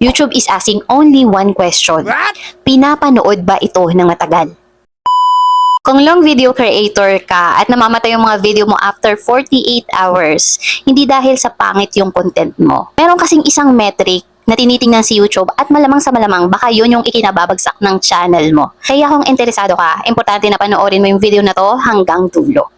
YouTube is asking only one question. What? Pinapanood ba ito ng matagal? Kung long video creator ka at namamatay yung mga video mo after 48 hours, hindi dahil sa pangit yung content mo. Meron kasing isang metric na tinitingnan si YouTube at malamang sa malamang baka yun yung ikinababagsak ng channel mo. Kaya kung interesado ka, importante na panoorin mo yung video na to hanggang dulo.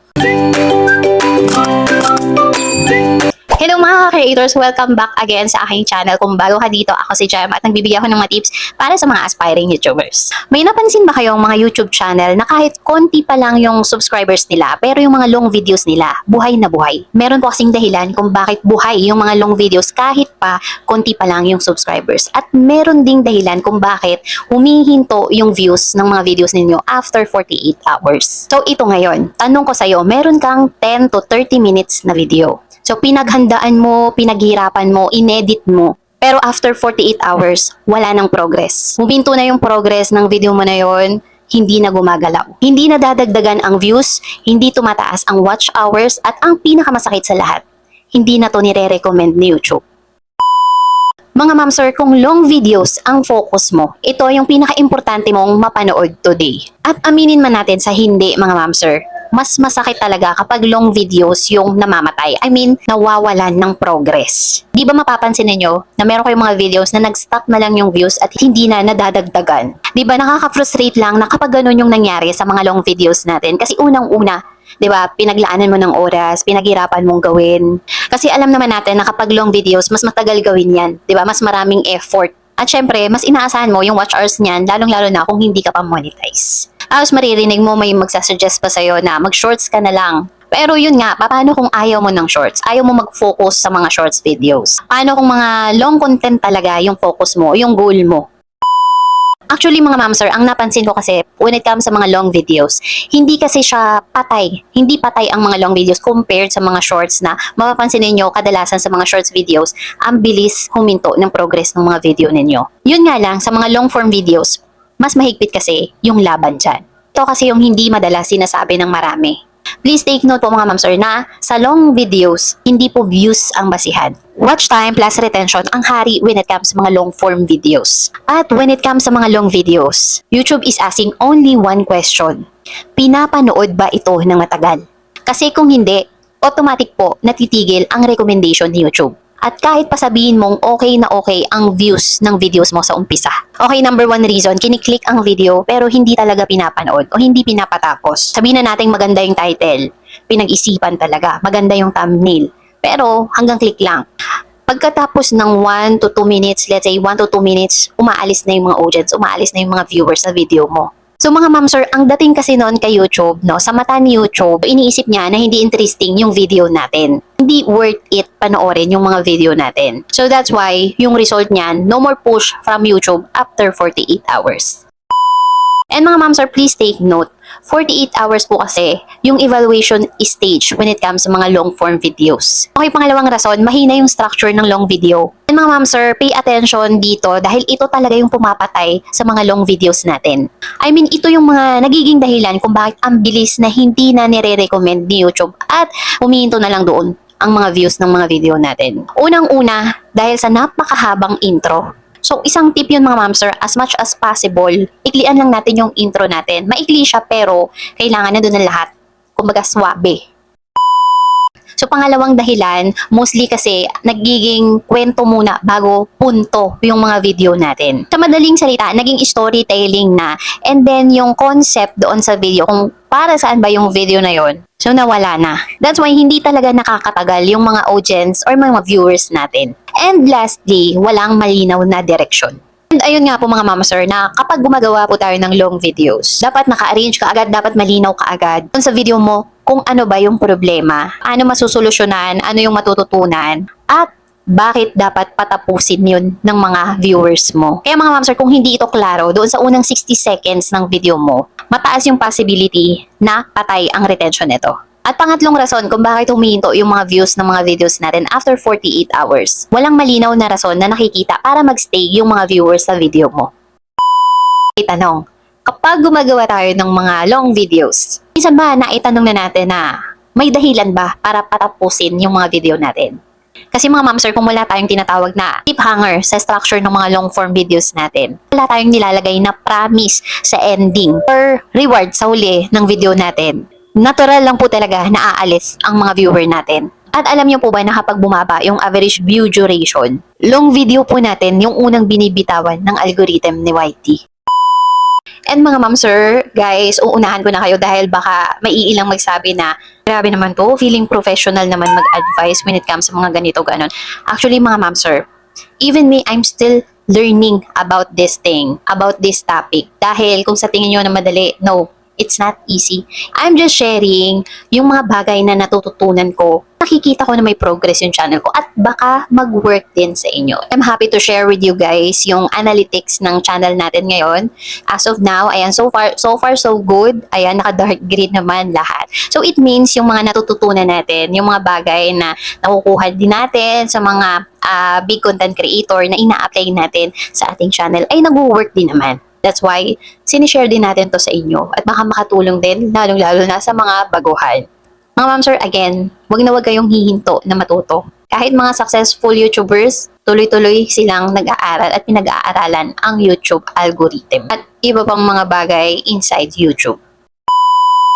Hello mga creators, welcome back again sa aking channel. Kung bago ka dito, ako si Jem at nagbibigay ako ng mga tips para sa mga aspiring YouTubers. May napansin ba kayong mga YouTube channel na kahit konti pa lang yung subscribers nila, pero yung mga long videos nila, buhay na buhay? Meron po kasing dahilan kung bakit buhay yung mga long videos kahit pa konti pa lang yung subscribers. At meron ding dahilan kung bakit humihinto yung views ng mga videos ninyo after 48 hours. So ito ngayon, tanong ko sa'yo, meron kang 10 to 30 minutes na video. So, pinaghandaan mo, pinaghirapan mo, inedit mo. Pero after 48 hours, wala nang progress. Huminto na yung progress ng video mo na yon, hindi na gumagalaw. Hindi na dadagdagan ang views, hindi tumataas ang watch hours, at ang pinakamasakit sa lahat, hindi na to nire-recommend ni YouTube. Mga ma'am sir, kung long videos ang focus mo, ito yung pinaka-importante mong mapanood today. At aminin man natin sa hindi mga ma'am sir, mas masakit talaga kapag long videos yung namamatay. I mean, nawawalan ng progress. Di ba mapapansin ninyo na meron kayong mga videos na nag-stop na lang yung views at hindi na nadadagdagan? Di ba nakaka-frustrate lang na kapag ganun yung nangyari sa mga long videos natin? Kasi unang-una, di ba, pinaglaanan mo ng oras, pinaghirapan mong gawin. Kasi alam naman natin na kapag long videos, mas matagal gawin yan. Di ba, mas maraming effort. At syempre, mas inaasahan mo yung watch hours niyan, lalong-lalo na kung hindi ka pa monetize. Tapos maririnig mo may magsasuggest pa sa'yo na mag-shorts ka na lang. Pero yun nga, paano kung ayaw mo ng shorts? Ayaw mo mag-focus sa mga shorts videos? Paano kung mga long content talaga yung focus mo, yung goal mo? Actually mga ma'am sir, ang napansin ko kasi when it comes sa mga long videos, hindi kasi siya patay. Hindi patay ang mga long videos compared sa mga shorts na mapapansin ninyo kadalasan sa mga shorts videos, ang bilis huminto ng progress ng mga video ninyo. Yun nga lang, sa mga long form videos, mas mahigpit kasi yung laban dyan. Ito kasi yung hindi madalas sinasabi ng marami. Please take note po mga ma'am sir na sa long videos, hindi po views ang basihan. Watch time plus retention ang hari when it comes sa mga long form videos. At when it comes sa mga long videos, YouTube is asking only one question. Pinapanood ba ito ng matagal? Kasi kung hindi, automatic po natitigil ang recommendation ni YouTube. At kahit pa sabihin mong okay na okay ang views ng videos mo sa umpisa. Okay, number one reason, kiniklik ang video pero hindi talaga pinapanood o hindi pinapatapos. Sabihin na natin maganda yung title, pinag-isipan talaga, maganda yung thumbnail, pero hanggang click lang. Pagkatapos ng 1 to 2 minutes, let's say 1 to 2 minutes, umaalis na yung mga audience, umaalis na yung mga viewers sa video mo. So mga ma'am sir, ang dating kasi noon kay YouTube, no, sa mata ni YouTube, iniisip niya na hindi interesting yung video natin. Hindi worth it panoorin yung mga video natin. So that's why, yung result niyan, no more push from YouTube after 48 hours. And mga ma'am sir, please take note, 48 hours po kasi yung evaluation stage when it comes sa mga long form videos. Okay, pangalawang rason, mahina yung structure ng long video. And mga ma'am sir, pay attention dito dahil ito talaga yung pumapatay sa mga long videos natin. I mean, ito yung mga nagiging dahilan kung bakit ang bilis na hindi na nire-recommend ni YouTube at humihinto na lang doon ang mga views ng mga video natin. Unang-una, dahil sa napakahabang intro. So, isang tip yun mga ma'am sir, as much as possible, iklian lang natin yung intro natin. Maikli siya pero kailangan na doon ang lahat. Kumbaga, swabe. So, pangalawang dahilan, mostly kasi nagiging kwento muna bago punto yung mga video natin. Sa madaling salita, naging storytelling na. And then, yung concept doon sa video, kung para saan ba yung video na yon, so nawala na. That's why hindi talaga nakakatagal yung mga audience or mga viewers natin. And lastly, walang malinaw na direction. And ayun nga po mga mama sir, na kapag gumagawa po tayo ng long videos, dapat naka-arrange ka agad, dapat malinaw ka agad sa video mo kung ano ba yung problema, ano masusolusyonan, ano yung matututunan, at bakit dapat patapusin yun ng mga viewers mo. Kaya mga ma'am sir, kung hindi ito klaro, doon sa unang 60 seconds ng video mo, mataas yung possibility na patay ang retention nito. At pangatlong rason kung bakit humihinto yung mga views ng mga videos natin after 48 hours. Walang malinaw na rason na nakikita para magstay yung mga viewers sa video mo. Itanong, kapag gumagawa tayo ng mga long videos, minsan ba naitanong na natin na may dahilan ba para patapusin yung mga video natin? Kasi mga ma'am sir, kung wala tayong tinatawag na cliffhanger sa structure ng mga long form videos natin, wala tayong nilalagay na promise sa ending or reward sa huli ng video natin, natural lang po talaga na aalis ang mga viewer natin. At alam niyo po ba na kapag bumaba yung average view duration, long video po natin yung unang binibitawan ng algorithm ni YT. And mga ma'am sir, guys, uunahan ko na kayo dahil baka may iilang magsabi na grabe naman to, feeling professional naman mag-advise when it comes sa mga ganito ganon. Actually mga ma'am sir, even me, I'm still learning about this thing, about this topic. Dahil kung sa tingin nyo na madali, no, it's not easy. I'm just sharing yung mga bagay na natututunan ko. Nakikita ko na may progress yung channel ko at baka mag-work din sa inyo. I'm happy to share with you guys yung analytics ng channel natin ngayon. As of now, ayan, so far so good. Ayan, naka-dark green naman lahat. So it means yung mga natututunan natin, yung mga bagay na nakukuha din natin sa mga big content creator na ina-apply natin sa ating channel ay nag-work din naman. That's why, sinishare din natin to sa inyo at baka makatulong din, lalong-lalo na sa mga baguhan. Mga ma'am sir, again, wag na wag kayong hihinto na matuto. Kahit mga successful YouTubers, tuloy-tuloy silang nag-aaral at pinag-aaralan ang YouTube algorithm at iba pang mga bagay inside YouTube.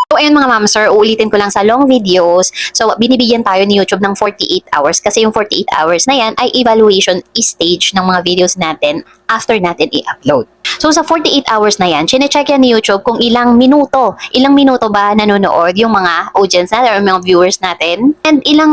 So ayun mga ma'am sir, uulitin ko lang sa long videos. So binibigyan tayo ni YouTube ng 48 hours kasi yung 48 hours na yan ay evaluation stage ng mga videos natin after natin i-upload. So sa 48 hours na yan, chine-check yan ni YouTube kung ilang minuto ba nanonood yung mga audience natin or mga viewers natin and ilang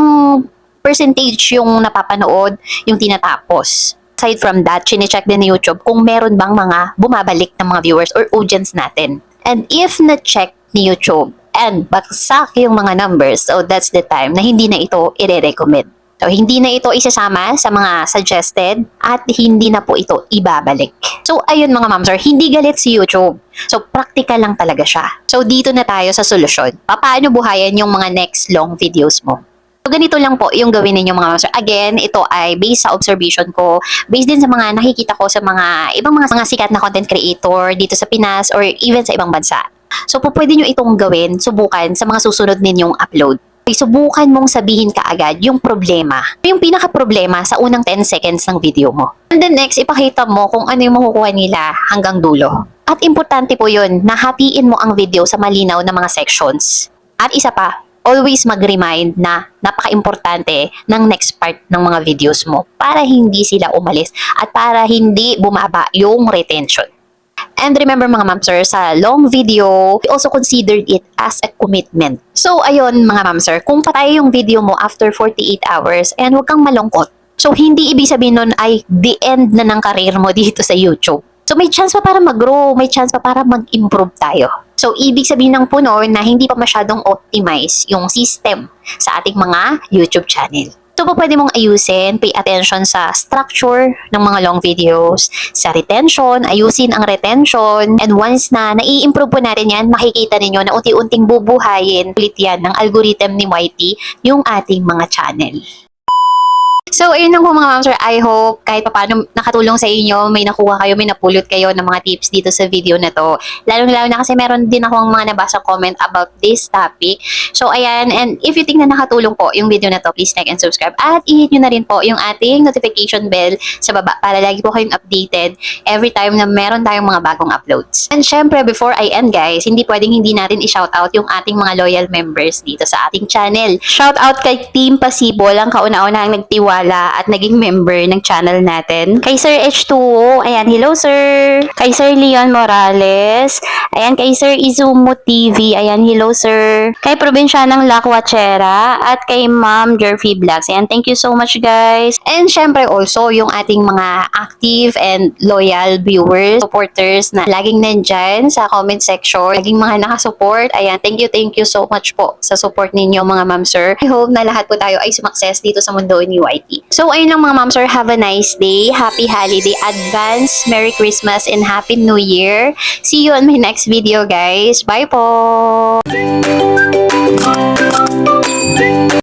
percentage yung napapanood yung tinatapos. Aside from that, chine-check din ni YouTube kung meron bang mga bumabalik ng mga viewers or audience natin. And if na-check ni YouTube and bagsak yung mga numbers, so that's the time na hindi na ito i-recommend. So, hindi na ito isasama sa mga suggested at hindi na po ito ibabalik. So, ayun mga ma'am sir, hindi galit si YouTube. So, practical lang talaga siya. So, dito na tayo sa solusyon. Paano buhayan yung mga next long videos mo? So, ganito lang po yung gawin ninyo mga ma'am sir. Again, ito ay based sa observation ko, based din sa mga nakikita ko sa mga ibang mga sikat na content creator dito sa Pinas or even sa ibang bansa. So, pwede nyo itong gawin, subukan sa mga susunod ninyong upload. Subukan mong sabihin kaagad yung problema. Yung pinaka-problema sa unang 10 seconds ng video mo. And then next, ipakita mo kung ano yung makukuha nila hanggang dulo. At importante po yun, nahatiin mo ang video sa malinaw na mga sections. At isa pa, always mag-remind na napaka-importante ng next part ng mga videos mo para hindi sila umalis at para hindi bumaba yung retention. And remember mga ma'am sir, sa long video, we also considered it as a commitment. So ayun mga ma'am sir, kung patay yung video mo after 48 hours and huwag kang malungkot. So hindi ibig sabihin nun ay the end na ng career mo dito sa YouTube. So may chance pa para mag-grow, may chance pa para mag-improve tayo. So ibig sabihin ng puno na hindi pa masyadong optimize yung system sa ating mga YouTube channel. So, pwede mong ayusin, pay attention sa structure ng mga long videos, sa retention, ayusin ang retention, and once na nai-improve po natin yan, makikita ninyo na unti-unting bubuhayin ulit yan ng algorithm ni YT yung ating mga channel. So, ayun lang po mga ma'am sir. I hope kahit paano nakatulong sa inyo, may nakuha kayo, may napulot kayo ng mga tips dito sa video na to. Lalong-lalo na kasi meron din akong mga nabasa comment about this topic. So, ayan. And if you think na nakatulong po yung video na to, please like and subscribe. At i-hit nyo na rin po yung ating notification bell sa baba para lagi po kayong updated every time na meron tayong mga bagong uploads. And syempre, before I end guys, hindi pwedeng hindi natin i-shoutout yung ating mga loyal members dito sa ating channel. Shoutout kay Team Pasibol, ang kauna-unahang nagtiwala at naging member ng channel natin. Kay Sir H2O, ayan, hello sir. Kay Sir Leon Morales, ayan, kay Sir Izumo TV, ayan, hello sir. Kay Provincianang Lakwachera at kay Ma'am Jerfy Vlogs, ayan, thank you so much guys. And syempre also yung ating mga active and loyal viewers, supporters na laging nandyan sa comment section, laging mga nakasupport, ayan, thank you so much po sa support ninyo mga ma'am sir. I hope na lahat po tayo ay sumakses dito sa mundo ni YT. So, ayun lang mga ma'am sir, have a nice day, happy holiday, advance, Merry Christmas, and Happy New Year. See you on my next video guys. Bye po!